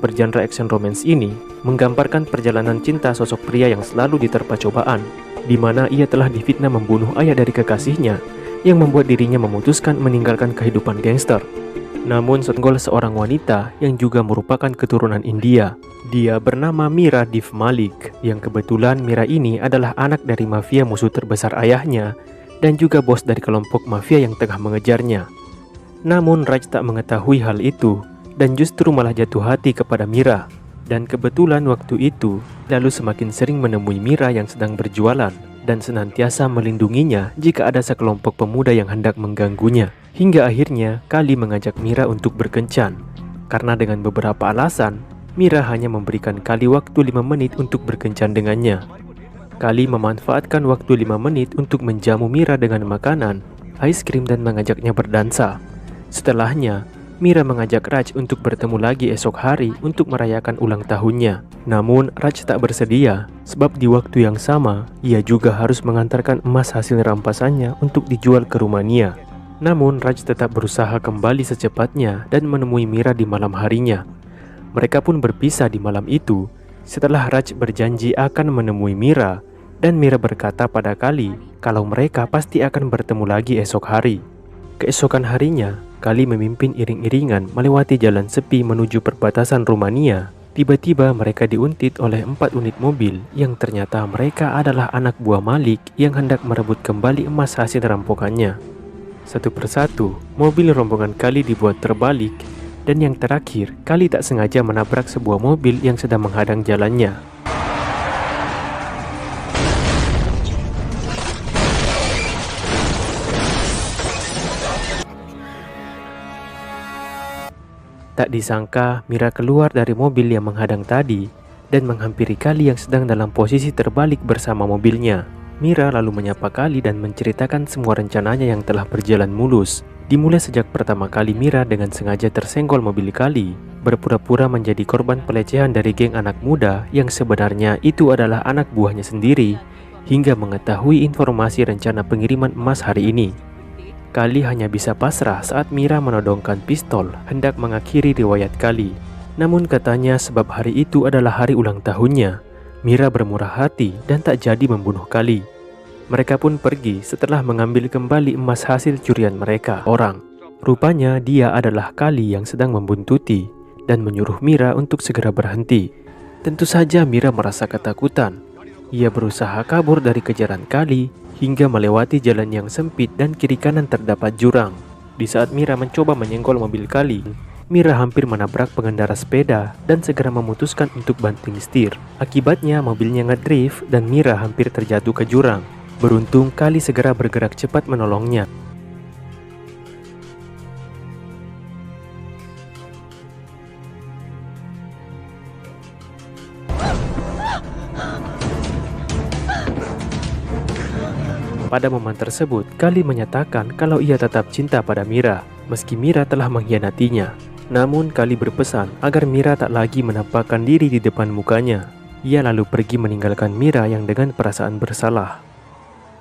Bergenre action romance ini menggambarkan perjalanan cinta sosok pria yang selalu diterpa cobaan, di mana ia telah difitnah membunuh ayah dari kekasihnya yang membuat dirinya memutuskan meninggalkan kehidupan gangster. Namun senggol seorang wanita yang juga merupakan keturunan India. Dia bernama Mira Dev Malik, yang kebetulan Mira ini adalah anak dari mafia musuh terbesar ayahnya dan juga bos dari kelompok mafia yang tengah mengejarnya. Namun Raj tak mengetahui hal itu dan justru malah jatuh hati kepada Mira. Dan kebetulan waktu itu lalu semakin sering menemui Mira yang sedang berjualan dan senantiasa melindunginya jika ada sekelompok pemuda yang hendak mengganggunya. Hingga akhirnya Kali mengajak Mira untuk berkencan. Karena dengan beberapa alasan, Mira hanya memberikan Kali waktu 5 menit untuk berkencan dengannya. Kali memanfaatkan waktu 5 menit untuk menjamu Mira dengan makanan, es krim dan mengajaknya berdansa. Setelahnya, Mira mengajak Raj untuk bertemu lagi esok hari untuk merayakan ulang tahunnya. Namun Raj tak bersedia, sebab di waktu yang sama, ia juga harus mengantarkan emas hasil rampasannya untuk dijual ke Rumania. Namun Raj tetap berusaha kembali secepatnya dan menemui Mira di malam harinya. Mereka pun berpisah di malam itu, setelah Raj berjanji akan menemui Mira, dan Mira berkata pada Kali kalau mereka pasti akan bertemu lagi esok hari. Keesokan harinya, Kali memimpin iring-iringan melewati jalan sepi menuju perbatasan Rumania. Tiba-tiba mereka diuntit oleh 4 unit mobil yang ternyata mereka adalah anak buah Malik yang hendak merebut kembali emas hasil rampokannya. Satu persatu, mobil rombongan Kali dibuat terbalik, dan yang terakhir, Kali tak sengaja menabrak sebuah mobil yang sedang menghadang jalannya. Tak disangka, Mira keluar dari mobil yang menghadang tadi dan menghampiri Kali yang sedang dalam posisi terbalik bersama mobilnya. Mira lalu menyapa Kali dan menceritakan semua rencananya yang telah berjalan mulus. Dimulai sejak pertama kali Mira dengan sengaja tersenggol mobil Kali, berpura-pura menjadi korban pelecehan dari geng anak muda yang sebenarnya itu adalah anak buahnya sendiri, hingga mengetahui informasi rencana pengiriman emas hari ini. Kali hanya bisa pasrah saat Mira menodongkan pistol hendak mengakhiri riwayat Kali. Namun katanya sebab hari itu adalah hari ulang tahunnya, Mira bermurah hati dan tak jadi membunuh Kali. Mereka pun pergi setelah mengambil kembali emas hasil curian mereka orang. Rupanya dia adalah Kali yang sedang membuntuti dan menyuruh Mira untuk segera berhenti. Tentu saja Mira merasa ketakutan. Ia berusaha kabur dari kejaran Kali hingga melewati jalan yang sempit dan kiri kanan terdapat jurang. Di saat Mira mencoba menyenggol mobil Kali, Mira hampir menabrak pengendara sepeda dan segera memutuskan untuk banting setir. Akibatnya mobilnya ngedrift dan Mira hampir terjatuh ke jurang. Beruntung Kali segera bergerak cepat menolongnya. Pada momen tersebut, Kali menyatakan kalau ia tetap cinta pada Mira, meski Mira telah mengkhianatinya. Namun Kali berpesan agar Mira tak lagi menampakkan diri di depan mukanya. Ia lalu pergi meninggalkan Mira yang dengan perasaan bersalah.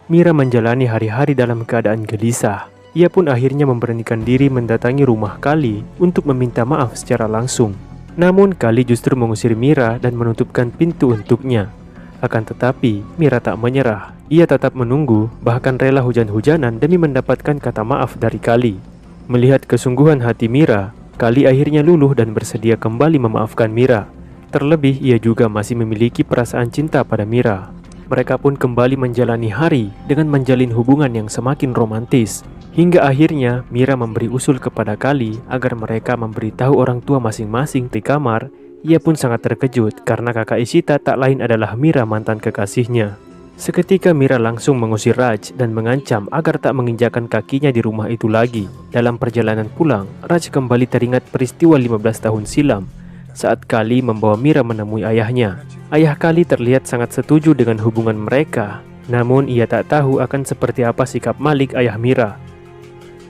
Mira menjalani hari-hari dalam keadaan gelisah. Ia pun akhirnya memberanikan diri mendatangi rumah Kali untuk meminta maaf secara langsung. Namun Kali justru mengusir Mira dan menutupkan pintu untuknya. Akan tetapi, Mira tak menyerah. Ia tetap menunggu, bahkan rela hujan-hujanan demi mendapatkan kata maaf dari Kali. Melihat kesungguhan hati Mira, Kali akhirnya luluh dan bersedia kembali memaafkan Mira. Terlebih, ia juga masih memiliki perasaan cinta pada Mira. Mereka pun kembali menjalani hari dengan menjalin hubungan yang semakin romantis. Hingga akhirnya, Mira memberi usul kepada Kali agar mereka memberitahu orang tua masing-masing di kamar. Ia pun sangat terkejut karena kakak Ishita tak lain adalah Mira, mantan kekasihnya. Seketika Mira langsung mengusir Raj dan mengancam agar tak menginjakan kakinya di rumah itu lagi. Dalam perjalanan pulang, Raj kembali teringat peristiwa 15 tahun silam saat Kali membawa Mira menemui ayahnya. Ayah Kali terlihat sangat setuju dengan hubungan mereka, namun ia tak tahu akan seperti apa sikap Malik, ayah Mira.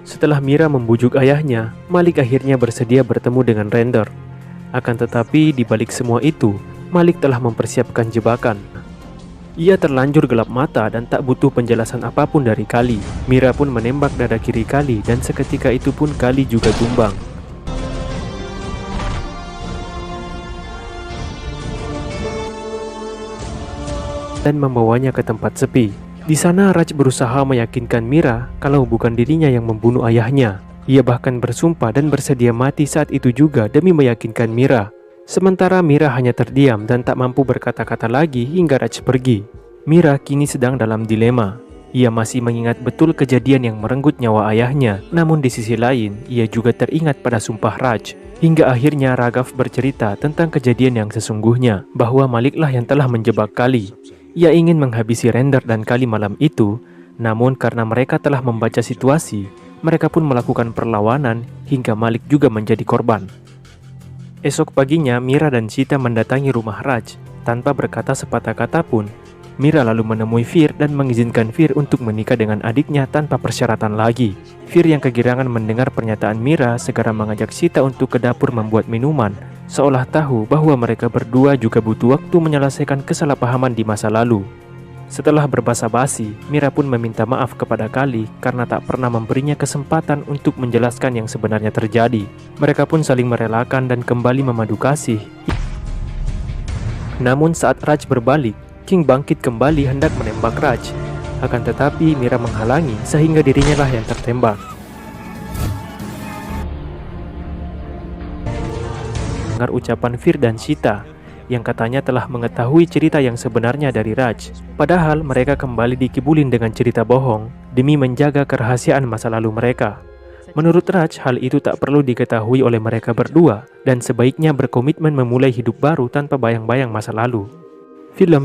Setelah Mira membujuk ayahnya, Malik akhirnya bersedia bertemu dengan Render. Akan tetapi di balik semua itu, Malik telah mempersiapkan jebakan. Ia terlanjur gelap mata dan tak butuh penjelasan apapun dari Kali. Mira pun menembak dada kiri Kali dan seketika itu pun Kali juga tumbang. dan membawanya ke tempat sepi. Di sana Raj berusaha meyakinkan Mira kalau bukan dirinya yang membunuh ayahnya. Ia bahkan bersumpah dan bersedia mati saat itu juga demi meyakinkan Mira. Sementara Mira hanya terdiam dan tak mampu berkata-kata lagi hingga Raj pergi. Mira kini sedang dalam dilema. Ia masih mengingat betul kejadian yang merenggut nyawa ayahnya, namun di sisi lain, ia juga teringat pada sumpah Raj. Hingga akhirnya Raghav bercerita tentang kejadian yang sesungguhnya, bahwa Maliklah yang telah menjebak Kali. Ia ingin menghabisi Render dan Kali malam itu, namun karena mereka telah membaca situasi, mereka pun melakukan perlawanan hingga Malik juga menjadi korban. Esok paginya, Mira dan Sita mendatangi rumah Raj. Tanpa berkata sepatah kata pun, Mira lalu menemui Fir dan mengizinkan Fir untuk menikah dengan adiknya tanpa persyaratan lagi. Fir yang kegirangan mendengar pernyataan Mira segera mengajak Sita untuk ke dapur membuat minuman, seolah tahu bahwa mereka berdua juga butuh waktu menyelesaikan kesalahpahaman di masa lalu. Setelah berbasa-basi, Mira pun meminta maaf kepada Kali karena tak pernah memberinya kesempatan untuk menjelaskan yang sebenarnya terjadi. Mereka pun saling merelakan dan kembali memadu kasih. Namun saat Raj berbalik, King bangkit kembali hendak menembak Raj. Akan tetapi Mira menghalangi sehingga dirinya lah yang tertembak. Dengar ucapan Fir dan Sita yang katanya telah mengetahui cerita yang sebenarnya dari Raj. Padahal mereka kembali dikibulin dengan cerita bohong demi menjaga kerahasiaan masa lalu mereka. Menurut Raj, hal itu tak perlu diketahui oleh mereka berdua dan sebaiknya berkomitmen memulai hidup baru tanpa bayang-bayang masa lalu. Film